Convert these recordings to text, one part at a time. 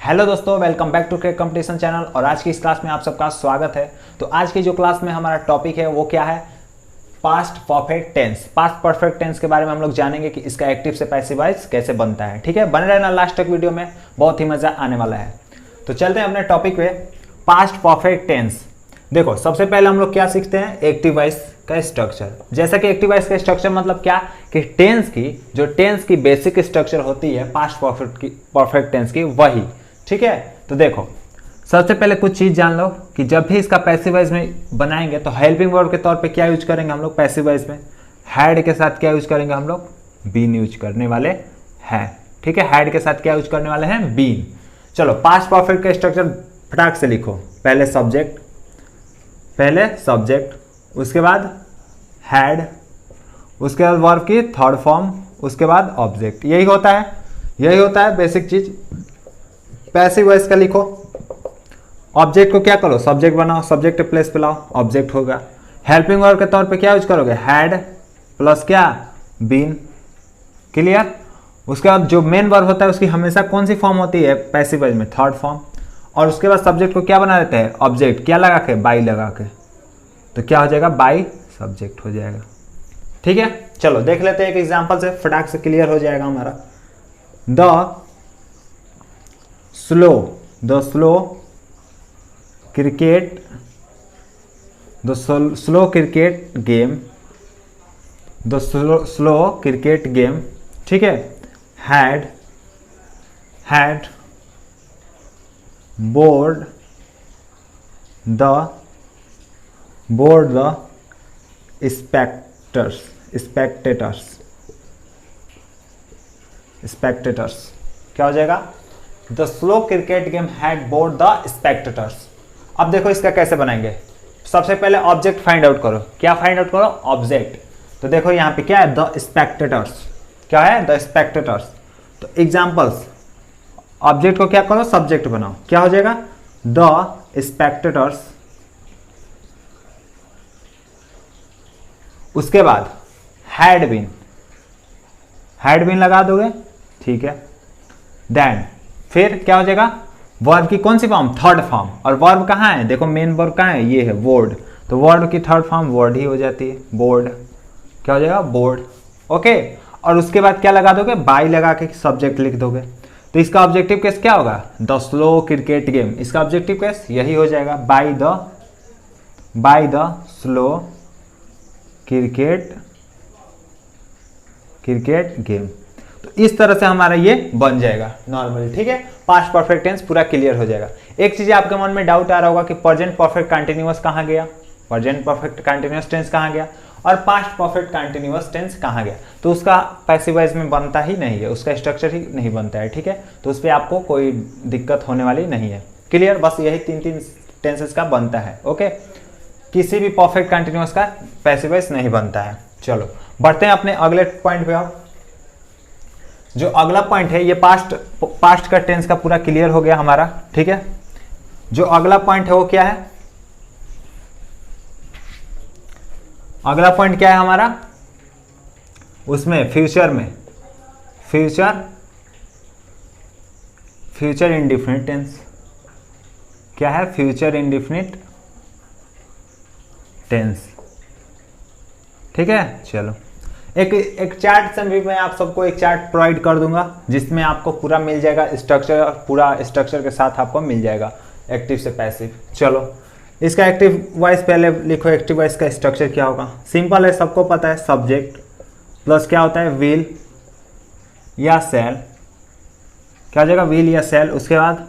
Hello दोस्तों, welcome back to crack competition channel. और आज की इस क्लास में आप सबका स्वागत है। तो आज की जो क्लास में हमारा टॉपिक है वो क्या है? Past perfect tense. Past perfect tense के बारे में हम लोग जानेंगे कि इसका एक्टिव से पैसिव वॉइस कैसे बनता है। ठीक है, बने रहना लास्ट तक वीडियो में, बहुत ही मजा आने वाला है। तो चलते हैं अपने टॉपिक पे, पास्ट परफेक्ट टेंस। देखो, सबसे पहले हम लोग क्या सीखते हैं? एक्टिव वॉइस का स्ट्रक्चर। जैसा कि एक्टिव वॉइस का स्ट्रक्चर मतलब क्या कि टेंस की बेसिक स्ट्रक्चर होती है पास्ट परफेक्ट टेंस की, वही। ठीक है, तो देखो सबसे पहले कुछ चीज जान लो कि जब भी इसका पैसिव वॉइस में बनाएंगे तो हेल्पिंग वर्ब के तौर पे क्या यूज करेंगे हम लोग पैसिव वॉइस में? हैड के साथ क्या यूज करेंगे हम लोग? बीन यूज करने वाले हैं। ठीक है, हैड के साथ क्या यूज करने वाले हैं? बीन। चलो, पास्ट परफेक्ट का स्ट्रक्चर फटाक से लिखो। पहले सब्जेक्ट, उसके बाद हैड, उसके बाद वर्ब की थर्ड फॉर्म, उसके बाद ऑब्जेक्ट। यही होता है बेसिक चीज। पैसिव वॉइस का लिखो, ऑब्जेक्ट को क्या करो? सब्जेक्ट बनाओ, सब्जेक्ट प्लेस पे लाओ, ऑब्जेक्ट होगा। हेल्पिंग वर्ब के तौर पे क्या यूज करोगे? हैड प्लस क्या? बीन। क्लियर? उसके बाद जो मेन वर्ब होता है उसकी हमेशा कौन सी फॉर्म होती है पैसिव वॉइस में? Third form. और उसके बाद सब्जेक्ट को क्या बना देते हैं? ऑब्जेक्ट। क्या लगा के? बाई लगा के। तो क्या हो जाएगा? बाई सब्जेक्ट हो जाएगा। ठीक है, चलो देख लेते हैं एक एग्जांपल से, फटाक से क्लियर हो जाएगा हमारा। द स्लो क्रिकेट गेम, ठीक है, हैड बोर्ड द स्पेक्टेटर्स। क्या हो जाएगा? The slow cricket game had board the spectators. अब देखो इसका कैसे बनाएंगे। सबसे पहले ऑब्जेक्ट फाइंड आउट करो। क्या फाइंड आउट करो? ऑब्जेक्ट। तो देखो यहाँ पे क्या है? The spectators. क्या है? The spectators. तो एग्जांपल्स, ऑब्जेक्ट को क्या करो? सब्जेक्ट बनाओ। क्या हो जाएगा? The spectators. उसके बाद हैड बीन लगा दोगे। ठीक है, देन फिर क्या हो जाएगा? वर्ब की कौन सी फॉर्म? Third form. और वर्ब कहाँ है? देखो मेन वर्ब कहाँ है? ये है बोर्ड। तो वर्ब की थर्ड फॉर्म वर्ड ही हो जाती है, बोर्ड। क्या हो जाएगा? बोर्ड। ओके, और उसके बाद क्या लगा दोगे? बाई लगा के सब्जेक्ट लिख दोगे। तो इसका ऑब्जेक्टिव केस क्या होगा? The slow cricket game. इसका ऑब्जेक्टिव केस यही हो जाएगा, by the slow cricket game. तो इस तरह से हमारा ये बन जाएगा नॉर्मली। ठीक है, पास्ट परफेक्ट टेंस पूरा क्लियर हो जाएगा। एक चीज आपके मन में डाउट आ रहा होगा कि प्रेजेंट परफेक्ट कंटिन्यूअस कहाँ गया, प्रेजेंट परफेक्ट कंटिन्यूअस टेंस कहाँ गया और पास्ट परफेक्ट कंटिन्यूअस टेंस कहाँ गया। तो उसका पैसिव वॉइस में बनता ही नहीं है, उसका स्ट्रक्चर ही नहीं बनता है। ठीक है, तो उस पर आपको कोई दिक्कत होने वाली नहीं है। क्लियर? बस यही तीन टेंसेस का बनता है। ओके, किसी भी परफेक्ट कंटिन्यूअस का पैसिव वॉइस नहीं बनता है। चलो बढ़ते हैं अपने अगले पॉइंट पे। आओ, जो अगला पॉइंट है ये पास्ट का टेंस का पूरा क्लियर हो गया हमारा। ठीक है, जो अगला पॉइंट है वो क्या है? अगला पॉइंट क्या है हमारा? उसमें फ्यूचर इंडिफिनिट टेंस। क्या है? Future indefinite tense. ठीक है, चलो एक चार्ट से भी मैं आप सबको एक चार्ट प्रोवाइड कर दूंगा जिसमें आपको पूरा मिल जाएगा स्ट्रक्चर, और पूरा स्ट्रक्चर के साथ आपको मिल जाएगा एक्टिव से पैसिव। चलो इसका एक्टिव वॉइस पहले लिखो। एक्टिव वॉइस का स्ट्रक्चर क्या होगा? सिंपल है, सबको पता है। सब्जेक्ट प्लस क्या होता है? विल या सेल। क्या हो जाएगा? विल या सेल। उसके बाद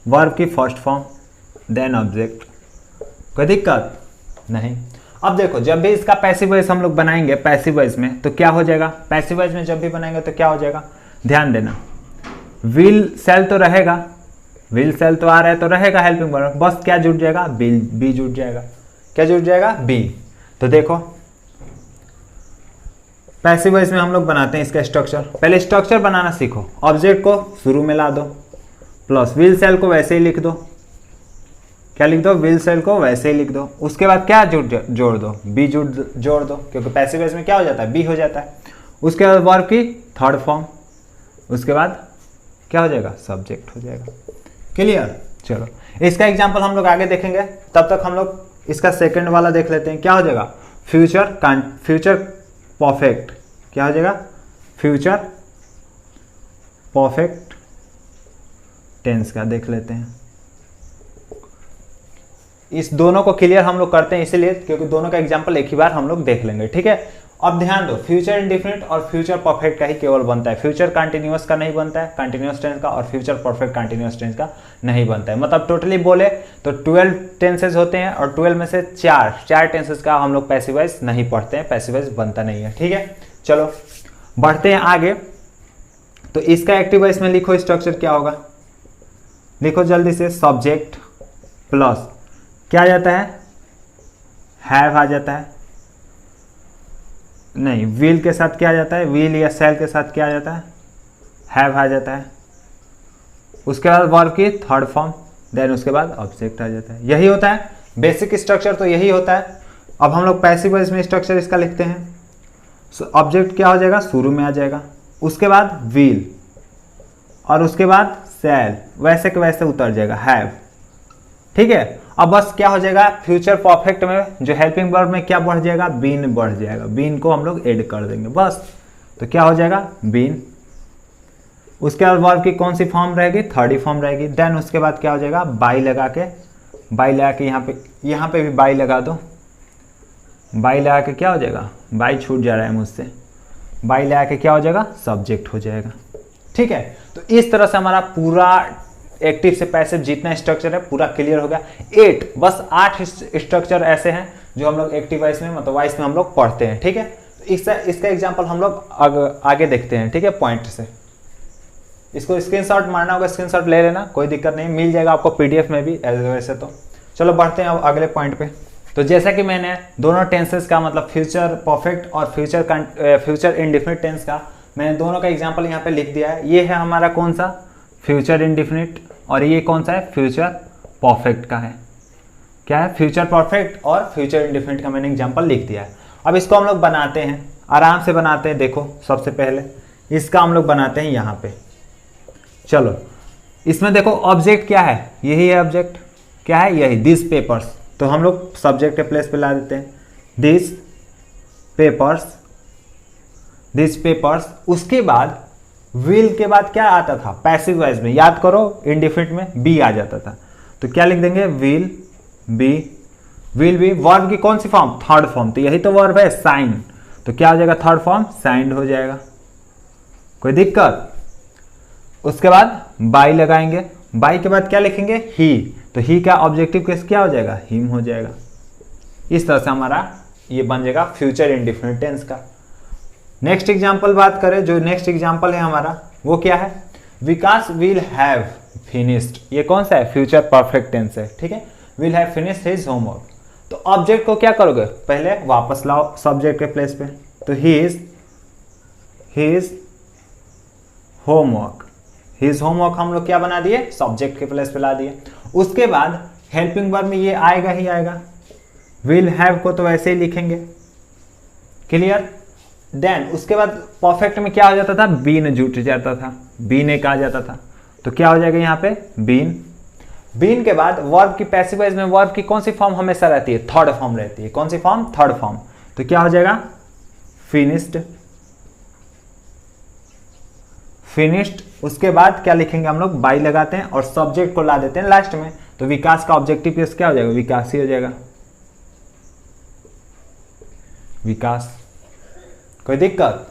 वर्ब की फर्स्ट फॉर्म, देन ऑब्जेक्ट। कोई दिक्कत नहीं। अब देखो, जब भी इसका पैसिव वॉइस हम लोग बनाएंगे पैसिव वॉइस में तो क्या हो जाएगा? पैसिव वॉइस में जब भी बनाएंगे तो क्या हो जाएगा? ध्यान देना, विल सेल तो रहेगा, विल सेल तो आ रहा है तो रहेगा हेल्पिंग वर्ब। बस क्या जुड़ जाएगा? बी जुड़ जाएगा। क्या जुड़ जाएगा? बी। तो देखो पैसिव वॉइस में हम लोग बनाते हैं इसका स्ट्रक्चर। पहले स्ट्रक्चर बनाना सीखो। ऑब्जेक्ट को शुरू में ला दो, प्लस विल सेल को वैसे ही लिख दो। क्या लिख दो? विल सेल को वैसे ही लिख दो। उसके बाद क्या जोड़ दो? बी जोड़ दो, क्योंकि पैसिव वॉइस में क्या हो जाता है? बी हो जाता है। उसके बाद वर्ब की थर्ड फॉर्म, उसके बाद क्या हो जाएगा? सब्जेक्ट हो जाएगा। क्लियर। चलो इसका एग्जांपल हम लोग आगे देखेंगे, तब तक हम लोग इसका सेकंड वाला देख लेते हैं। क्या हो जाएगा? Future perfect. क्या हो जाएगा? फ्यूचर परफेक्ट टेंस का देख लेते हैं। इस दोनों को क्लियर हम लोग करते हैं इसीलिए क्योंकि दोनों का एग्जांपल एक ही बार हम लोग देख लेंगे, ठीक है। अब ध्यान दो, फ्यूचर इंडेफिनिट और फ्यूचर परफेक्ट का ही केवल बनता है, फ्यूचर कंटिन्यूअस का नहीं बनता है, कंटिन्यूअस टेंस का, और फ्यूचर परफेक्ट कंटिन्यूअस टेंस का नहीं बनता है। मतलब टोटली बोले तो 12 टेंसेज होते हैं और 12 में से चार टेंसेज का हम लोग पैसिव वॉइस नहीं पढ़ते हैं, पैसिव वॉइस बनता नहीं है, ठीक है। चलो बढ़ते हैं आगे। तो इसका एक्टिव वॉइस में लिखो स्ट्रक्चर क्या होगा, लिखो जल्दी से। सब्जेक्ट प्लस क्या आ जाता है? हैव आ जाता है। नहीं, विल के साथ क्या आ जाता है? विल या शैल के साथ क्या आ जाता है? हैव आ जाता है। उसके बाद वर्ब की थर्ड फॉर्म, देन उसके बाद ऑब्जेक्ट आ जाता है। यही होता है बेसिक स्ट्रक्चर, तो यही होता है। अब हम लोग पैसिव वॉइस में स्ट्रक्चर इसका लिखते हैं। ऑब्जेक्ट क्या हो जाएगा? शुरू में आ जाएगा, उसके बाद विल और उसके बाद शैल, वैसे के वैसे उतर जाएगा हैव, ठीक है। अब बस क्या हो जाएगा? फ्यूचर परफेक्ट में जो हेल्पिंग वर्ब में क्या बढ़ जाएगा? बीन बढ़ जाएगा, बीन को हम लोग ऐड कर देंगे बस। तो क्या हो जाएगा? बीन। उसके बाद वर्ब की कौन सी फॉर्म रहेगी? थर्ड ही फॉर्म रहेगी। देन उसके बाद क्या हो जाएगा? बाई लगा के यहाँ पे भी बाई लगा दो। बाई लगा के क्या हो जाएगा? बाई छूट जा रहा है मुझसे, बाई लगा के क्या हो जाएगा? सब्जेक्ट हो जाएगा, ठीक है। तो इस तरह से हमारा पूरा एक्टिव से पैसिव जितना स्ट्रक्चर है पूरा क्लियर हो गया। 8 बस 8 स्ट्रक्चर ऐसे हैं जो हम लोग एक्टिव वॉइस में मतलब वॉइस में हम लोग पढ़ते हैं, ठीक है। तो इसका एग्जांपल हम लोग आगे देखते हैं, ठीक है, पॉइंट से। इसको स्क्रीनशॉट मारना होगा, स्क्रीनशॉट ले लेना, कोई दिक्कत नहीं, मिल जाएगा आपको पीडीएफ में भी वैसे तो। चलो बढ़ते हैं अब अगले पॉइंट पे। तो जैसा कि मैंने दोनों टेंसेस का मतलब फ्यूचर परफेक्ट और फ्यूचर इंडेफिनिट टेंस का मैंने दोनों का एग्जाम्पल यहाँ पे लिख दिया है। ये है हमारा कौन सा? फ्यूचर इंडेफिनिट, और ये कौन सा है? फ्यूचर परफेक्ट का है। क्या है? फ्यूचर परफेक्ट और फ्यूचर इंडेफिनिट का मैंने एग्जांपल लिख दिया है। अब इसको हम लोग बनाते हैं, आराम से बनाते हैं। देखो सबसे पहले इसका हम लोग बनाते हैं यहाँ पे। चलो इसमें देखो ऑब्जेक्ट क्या है? यही है ऑब्जेक्ट। क्या है? यही दिस पेपर्स। तो हम लोग सब्जेक्ट के प्लेस पे ला देते हैं दिस पेपर्स। उसके बाद विल के बाद क्या आता था? पैसिव वॉइस में याद करो, इंडेफिनिट में बी आ जाता था। तो क्या लिख देंगे? Will be. वर्ब की कौन सी फॉर्म? Third form. तो यही तो वर्ब है, साइन। तो क्या हो जाएगा? थर्ड फॉर्म साइंड हो जाएगा, कोई दिक्कत? उसके बाद बाई लगाएंगे, बाई के बाद क्या लिखेंगे? ही। तो ही का ऑब्जेक्टिव केस क्या हो जाएगा? हिम हो जाएगा। इस तरह से हमारा ये बन जाएगा फ्यूचर इंडेफिनिट टेंस का। नेक्स्ट एग्जाम्पल बात करें, जो नेक्स्ट एग्जाम्पल है हमारा वो क्या है? विकास विल हैव फिनिश्ड। ये कौन सा है? फ्यूचर परफेक्ट टेंस है, ठीक है। Will have finished his homework. तो ऑब्जेक्ट को क्या करोगे? पहले वापस लाओ सब्जेक्ट के प्लेस पे। तो हिज होमवर्क हम लोग क्या बना दिए? सब्जेक्ट के प्लेस पे ला दिए। उसके बाद हेल्पिंग वर्ब में ये आएगा ही आएगा। विल हैव को तो वैसे ही लिखेंगे, क्लियर। देन उसके बाद परफेक्ट में क्या हो जाता था? बीन जुट जाता था, बीन एक आ जाता था। तो क्या हो जाएगा यहाँ पे? बीन के बाद वर्ब की पैसिव वॉइस में वर्ब की कौन सी फॉर्म हमेशा रहती है? थर्ड फॉर्म रहती है। कौन सी फॉर्म? Third form. तो क्या हो जाएगा? फिनिश्ड। उसके बाद क्या लिखेंगे हम लोग? बाई लगाते हैं और सब्जेक्ट को ला देते हैं लास्ट में। तो विकास का ऑब्जेक्टिव केस क्या हो जाएगा? विकास ही हो जाएगा, विकास, कोई दिक्कत?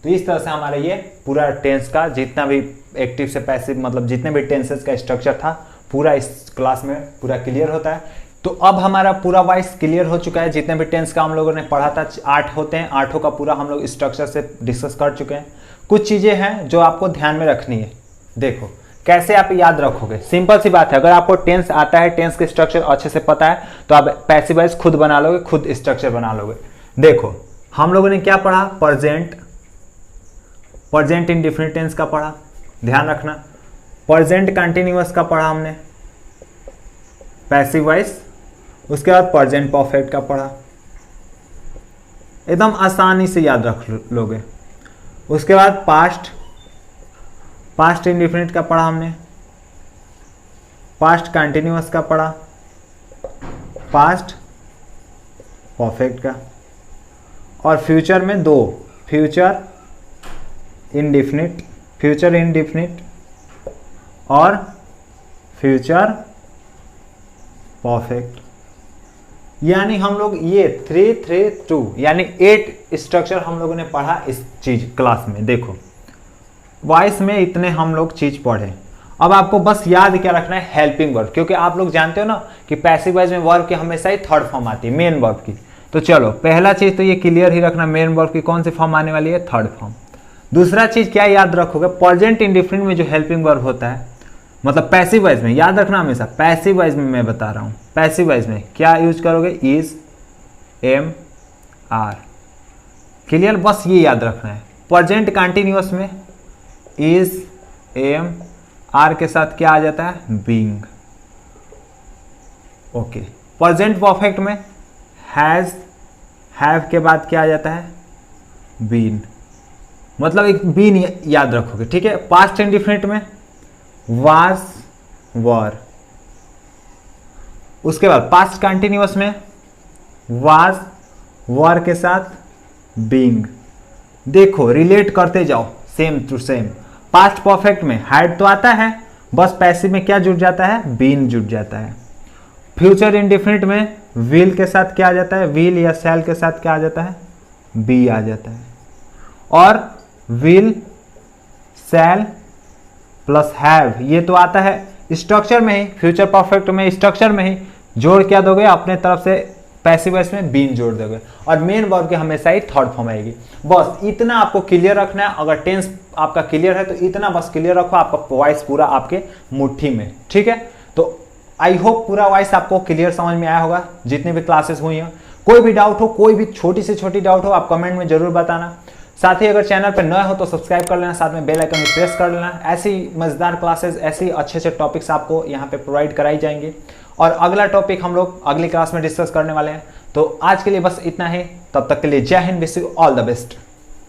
तो इस तरह से हमारा ये पूरा टेंस का जितना भी एक्टिव से पैसिव मतलब जितने भी टेंसेस का स्ट्रक्चर था पूरा इस क्लास में पूरा क्लियर होता है। तो अब हमारा पूरा वाइज क्लियर हो चुका है। जितने भी टेंस का हम लोगों ने पढ़ा था 8 होते हैं, 8 का पूरा हम लोग स्ट्रक्चर से डिस्कस कर चुके हैं। कुछ चीज़ें हैं जो आपको ध्यान में रखनी है। देखो कैसे आप याद रखोगे, सिंपल सी बात है। अगर आपको टेंस आता है, टेंस के स्ट्रक्चर अच्छे से पता है, तो आप पैसिव वॉइस खुद बना लोगे, खुद स्ट्रक्चर बना लोगे। देखो हम लोगों ने क्या पढ़ा? प्रेजेंट इंडेफिनिट टेंस का पढ़ा, ध्यान रखना। प्रेजेंट कंटिन्यूअस का पढ़ा हमने, पैसिव वॉइस। उसके बाद प्रेजेंट परफेक्ट का पढ़ा, एकदम आसानी से याद रख लोगे। उसके बाद पास्ट इंडेफिनिट का पढ़ा हमने, पास्ट कंटिन्यूअस का पढ़ा, पास्ट परफेक्ट का, और फ्यूचर में दो, फ्यूचर इंडिफिनिट और फ्यूचर परफेक्ट। यानी हम लोग ये 3-3-2 यानी 8 स्ट्रक्चर हम लोगों ने पढ़ा इस चीज क्लास में। देखो वॉइस में इतने हम लोग चीज पढ़े। अब आपको बस याद क्या रखना है, हेल्पिंग वर्ब, क्योंकि आप लोग जानते हो ना कि पैसिव वॉइस में वर्ब की हमेशा ही थर्ड फॉर्म आती है मेन वर्ब की। तो चलो पहला चीज तो ये क्लियर ही रखना, मेन वर्ब की कौन सी फॉर्म आने वाली है, थर्ड फॉर्म। दूसरा चीज क्या याद रखोगे, प्रेजेंट इंडिफिनिट में जो हेल्पिंग वर्ब होता है, मतलब पैसिव वॉइस में याद रखना हमेशा, पैसिव वॉइस में मैं बता रहा हूं, पैसिव वॉइस में क्या यूज करोगे, इज, एम, आर। क्लियर, बस ये याद रखना है। प्रेजेंट कंटिन्यूअस में इज, एम, आर के साथ क्या आ जाता है, बीइंग। ओके। प्रेजेंट परफेक्ट में हैज, हैव के बाद क्या आ जाता है, बीन, मतलब एक बीन याद रखोगे, ठीक है। पास्ट इंडिफिनिट में वाज, वर। उसके बाद पास्ट कंटिन्यूअस में वाज, वर के साथ बीइंग। देखो रिलेट करते जाओ same to same. Past perfect में हैड तो आता है, बस पैसिव में क्या जुड़ जाता है, बीन जुड़ जाता है। फ्यूचर इंडिफिनिट में विल के साथ क्या आ जाता है, विल या शैल के साथ क्या आ जाता है, बी आ जाता है। और विल, शैल प्लस हैव ये तो आता है स्ट्रक्चर में ही, फ्यूचर परफेक्ट में स्ट्रक्चर में ही जोड़ क्या दोगे, अपने तरफ से पैसिव वॉइस में बीन जोड़ दोगे, और मेन वर्ब के हमेशा ही थर्ड फॉर्म आएगी। बस इतना आपको क्लियर रखना है। अगर टेंस आपका क्लियर है तो इतना बस क्लियर रखो, आपका वॉइस पूरा आपके मुट्ठी में, ठीक है। तो आई होप पूरा वॉइस आपको क्लियर समझ में आया होगा, जितने भी क्लासेस हुई हैं। कोई भी डाउट हो, कोई भी छोटी से छोटी डाउट हो, आप कमेंट में जरूर बताना। साथ ही अगर चैनल पर नए हो तो सब्सक्राइब कर लेना, साथ में बेल आइकन भी प्रेस कर लेना। ऐसी मजेदार क्लासेस, ऐसे अच्छे अच्छे टॉपिक्स आपको यहाँ पे प्रोवाइड कराई जाएंगे, और अगला टॉपिक हम लोग अगली क्लास में डिस्कस करने वाले हैं। तो आज के लिए बस इतना ही, तब तक के लिए जय Hind, wish you all the best.